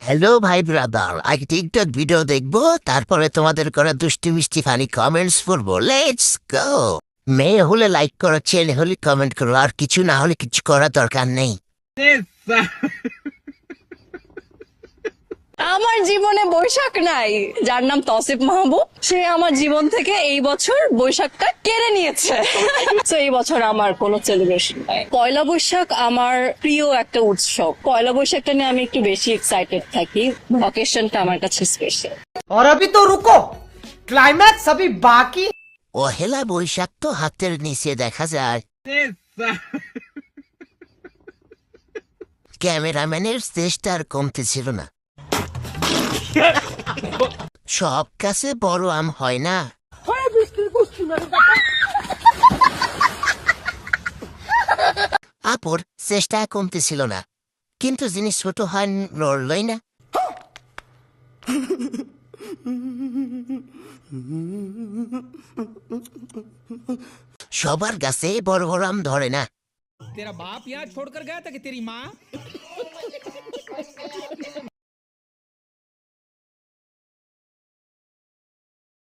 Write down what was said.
Hello ভাই brother, আগে TikTok video দেখবো, তারপরে তোমাদের করা দুষ্টি মিষ্টি ফানি কমেন্টস পড়বো। Let's go. মেয়ে হলে লাইক করো, ছেলে হলে কমেন্ট করো, আর কিছু না হলে কিছু করার দরকার নেই। আমার জীবনে বৈশাখ নাই, যার নাম তসিফ মাহবুব, সে আমার জীবন থেকে এই বছর বৈশাখটা কেড়ে নিয়েছে। তো এই বছর আমার কোনো সেলিব্রেশন নাই। পয়লা বৈশাখ আমার প্রিয় একটা উৎসব। পয়লা বৈশাখটা নিয়ে আমি একটু বেশি এক্সাইটেড থাকি। অকেশনটা আমার কাছে স্পেশাল। और अभी तो रुको, क्लाइमैक्स अभी बाकी। পহেলা বৈশাখ তো হাতের নিচে দেখা যায়। ক্যামেরাম্যানের চেষ্টা আর কমতেছিল না। সব কাছে বড় আম হয় না। আপুর চেষ্টা কমতেছিল না, কিন্তু জিনিস ছোট হয় নড়লই না। সবার গাছে বড় বড় আম ধরে না। तेरा बाप यहाँ छोड़कर गया था कि तेरी माँ